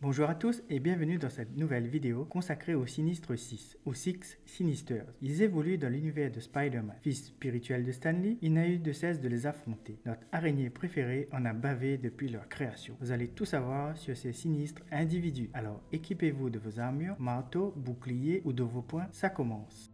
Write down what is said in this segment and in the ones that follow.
Bonjour à tous et bienvenue dans cette nouvelle vidéo consacrée au Sinistre 6, aux Six Sinisters. Ils évoluent dans l'univers de Spider-Man. Fils spirituel de Stan Lee, il n'a eu de cesse de les affronter. Notre araignée préférée en a bavé depuis leur création. Vous allez tout savoir sur ces sinistres individus. Alors équipez-vous de vos armures, marteaux, boucliers ou de vos poings, ça commence.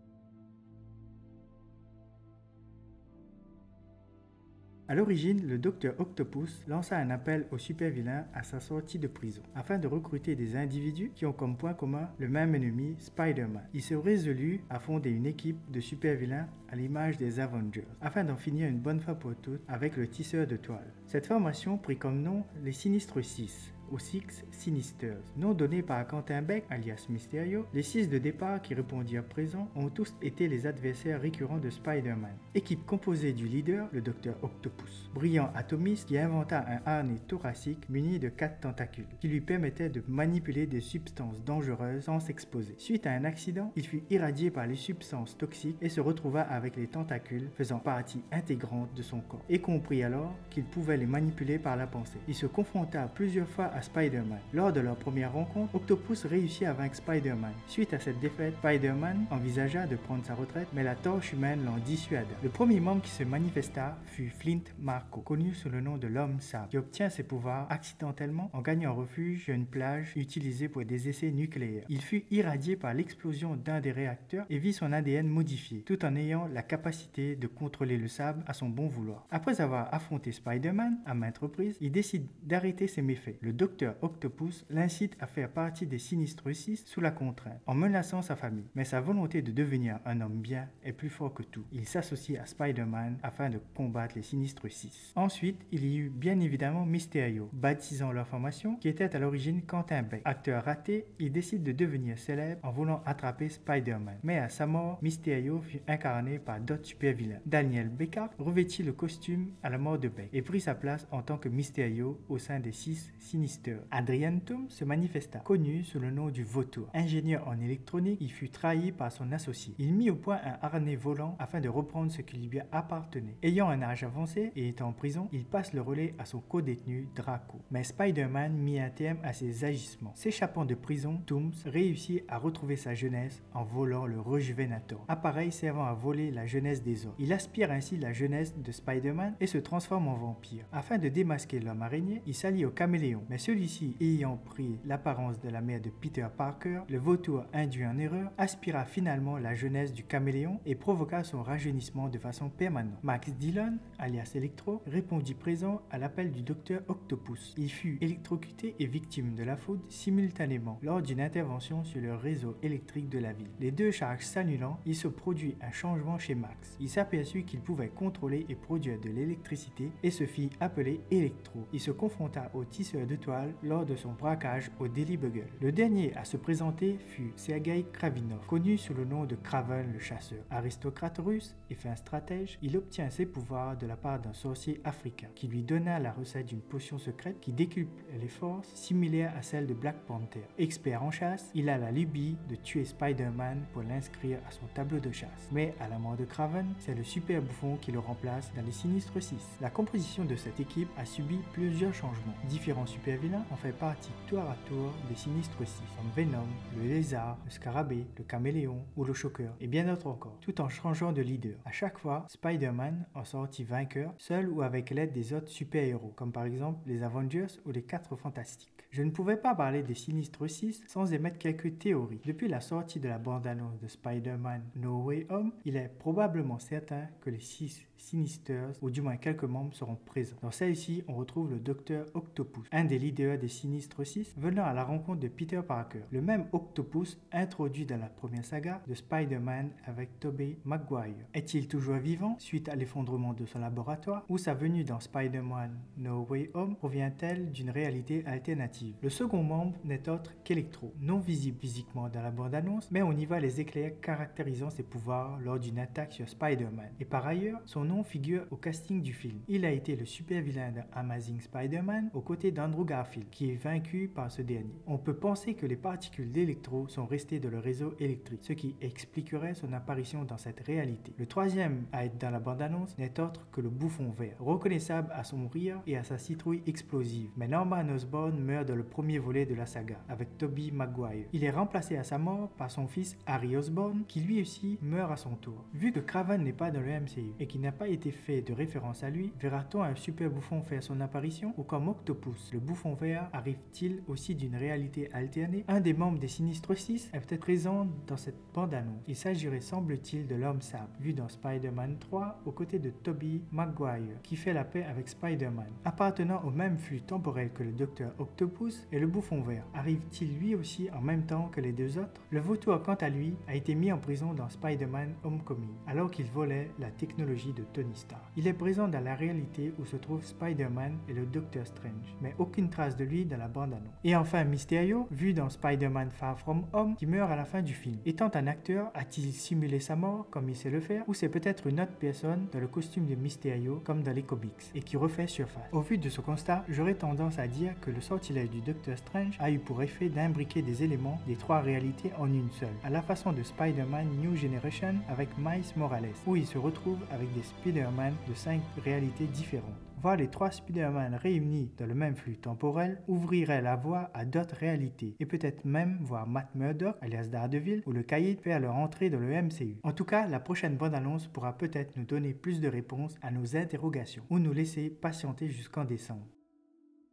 A l'origine, le Docteur Octopus lança un appel aux super-vilains à sa sortie de prison, afin de recruter des individus qui ont comme point commun le même ennemi, Spider-Man. Il se résolut à fonder une équipe de super-vilains à l'image des Avengers, afin d'en finir une bonne fois pour toutes avec le tisseur de toile. Cette formation prit comme nom les Sinistres 6, aux Six Sinisters. Nom donné par Quentin Beck, alias Mysterio, les 6 de départ qui répondirent présents ont tous été les adversaires récurrents de Spider-Man. Équipe composée du leader, le Docteur Octopus, brillant atomiste qui inventa un harnais thoracique muni de 4 tentacules, qui lui permettait de manipuler des substances dangereuses sans s'exposer. Suite à un accident, il fut irradié par les substances toxiques et se retrouva avec les tentacules faisant partie intégrante de son corps, et comprit alors qu'il pouvait les manipuler par la pensée. Il se confronta plusieurs fois à Spider-Man. Lors de leur première rencontre, Octopus réussit à vaincre Spider-Man. Suite à cette défaite, Spider-Man envisagea de prendre sa retraite, mais la torche humaine l'en dissuada. Le premier membre qui se manifesta fut Flint Marko, connu sous le nom de l'Homme Sable, qui obtient ses pouvoirs accidentellement en gagnant refuge sur une plage utilisée pour des essais nucléaires. Il fut irradié par l'explosion d'un des réacteurs et vit son ADN modifié, tout en ayant la capacité de contrôler le sable à son bon vouloir. Après avoir affronté Spider-Man à maintes reprises, il décide d'arrêter ses méfaits. Le Docteur Octopus l'incite à faire partie des Sinistres 6 sous la contrainte, en menaçant sa famille. Mais sa volonté de devenir un homme bien est plus fort que tout. Il s'associe à Spider-Man afin de combattre les Sinistres 6. Ensuite, il y eut bien évidemment Mysterio, baptisant leur formation, qui était à l'origine Quentin Beck. Acteur raté, il décide de devenir célèbre en voulant attraper Spider-Man. Mais à sa mort, Mysterio fut incarné par d'autres super-vilains. Daniel Beckard revêtit le costume à la mort de Beck et prit sa place en tant que Mysterio au sein des 6 Sinisters. Adrian Toomes se manifesta, connu sous le nom du Vautour. Ingénieur en électronique, il fut trahi par son associé. Il mit au point un harnais volant afin de reprendre ce qui lui appartenait. Ayant un âge avancé et étant en prison, il passe le relais à son co-détenu Draco. Mais Spider-Man mit un terme à ses agissements. S'échappant de prison, Toomes réussit à retrouver sa jeunesse en volant le Rejuvenator, appareil servant à voler la jeunesse des autres. Il aspire ainsi la jeunesse de Spider-Man et se transforme en vampire. Afin de démasquer l'homme araignée, il s'allie au caméléon, mais celui-ci ayant pris l'apparence de la mère de Peter Parker, le vautour induit en erreur aspira finalement la jeunesse du caméléon et provoqua son rajeunissement de façon permanente. Max Dillon, alias Electro, répondit présent à l'appel du Docteur Octopus. Il fut électrocuté et victime de la foudre simultanément lors d'une intervention sur le réseau électrique de la ville. Les deux charges s'annulant, il se produit un changement chez Max. Il s'aperçut qu'il pouvait contrôler et produire de l'électricité et se fit appeler Electro. Il se confronta au tisseur de toile lors de son braquage au Daily Bugle. Le dernier à se présenter fut Sergei Kravinov, connu sous le nom de Kraven le chasseur. Aristocrate russe et fin stratège, il obtient ses pouvoirs de la part d'un sorcier africain qui lui donna la recette d'une potion secrète qui décuple les forces similaires à celle de Black Panther. Expert en chasse, il a la lubie de tuer Spider-Man pour l'inscrire à son tableau de chasse. Mais à la mort de Kraven, c'est le super bouffon qui le remplace dans les Sinistres 6. La composition de cette équipe a subi plusieurs changements. Différents super-vilains ont fait partie tour à tour des Sinistres 6, comme Venom, le Lézard, le Scarabée, le Caméléon ou le Shocker, et bien d'autres encore, tout en changeant de leader. À chaque fois, Spider-Man en sortit vainqueur, seul ou avec l'aide des autres super-héros, comme par exemple les Avengers ou les 4 Fantastiques. Je ne pouvais pas parler des Sinistres 6 sans émettre quelques théories. Depuis la sortie de la bande-annonce de Spider-Man No Way Home, il est probablement certain que les 6 Sinisters, ou du moins quelques membres, seront présents. Dans celle-ci, on retrouve le Docteur Octopus, un des leaders des Sinistres 6, venant à la rencontre de Peter Parker, le même Octopus introduit dans la première saga de Spider-Man avec Tobey Maguire. Est-il toujours vivant suite à l'effondrement de son laboratoire, ou sa venue dans Spider-Man No Way Home provient-elle d'une réalité alternative? Le second membre n'est autre qu'Electro, non visible physiquement dans la bande-annonce, mais on y voit les éclairs caractérisant ses pouvoirs lors d'une attaque sur Spider-Man. Et par ailleurs, son nom nom figure au casting du film. Il a été le super vilain de Amazing Spider-Man aux côtés d'Andrew Garfield, qui est vaincu par ce dernier. On peut penser que les particules d'Electro sont restées dans le réseau électrique, ce qui expliquerait son apparition dans cette réalité. Le troisième à être dans la bande-annonce n'est autre que le Bouffon Vert, reconnaissable à son rire et à sa citrouille explosive. Mais Norman Osborn meurt dans le premier volet de la saga, avec Tobey Maguire. Il est remplacé à sa mort par son fils Harry Osborn, qui lui aussi meurt à son tour. Vu que Kraven n'est pas dans le MCU et qu'il n'a pas été fait de référence à lui, verra-t-on un super bouffon faire son apparition, ou comme Octopus, le Bouffon Vert arrive-t-il aussi d'une réalité alternée? Un des membres des Sinistres 6 est peut-être présent dans cette bande-annonce. Il s'agirait, semble-t-il, de l'Homme Sabre, vu dans Spider-Man 3 aux côtés de Tobey Maguire, qui fait la paix avec Spider-Man. Appartenant au même flux temporel que le Docteur Octopus et le Bouffon Vert, arrive-t-il lui aussi en même temps que les deux autres? Le vautour, quant à lui, a été mis en prison dans Spider-Man Homecoming, alors qu'il volait la technologie de Tony Stark. Il est présent dans la réalité où se trouvent Spider-Man et le Docteur Strange, mais aucune trace de lui dans la bande-annonce. Et enfin Mysterio, vu dans Spider-Man Far From Home, qui meurt à la fin du film. Étant un acteur, a-t-il simulé sa mort comme il sait le faire, ou c'est peut-être une autre personne dans le costume de Mysterio comme dans les comics, et qui refait surface? Au vu de ce constat, j'aurais tendance à dire que le sortilège du Docteur Strange a eu pour effet d'imbriquer des éléments des trois réalités en une seule, à la façon de Spider-Man New Generation avec Miles Morales, où il se retrouve avec des Spider-Man de 5 réalités différentes. Voir les trois Spider-Man réunis dans le même flux temporel ouvrirait la voie à d'autres réalités, et peut-être même voir Matt Murdock, alias Daredevil, ou le Caïd faire leur entrée dans le MCU. En tout cas, la prochaine bande-annonce pourra peut-être nous donner plus de réponses à nos interrogations, ou nous laisser patienter jusqu'en décembre.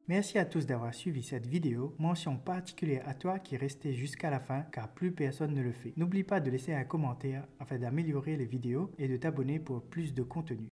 Merci à tous d'avoir suivi cette vidéo, mention particulière à toi qui est resté jusqu'à la fin car plus personne ne le fait. N'oublie pas de laisser un commentaire afin d'améliorer les vidéos et de t'abonner pour plus de contenu.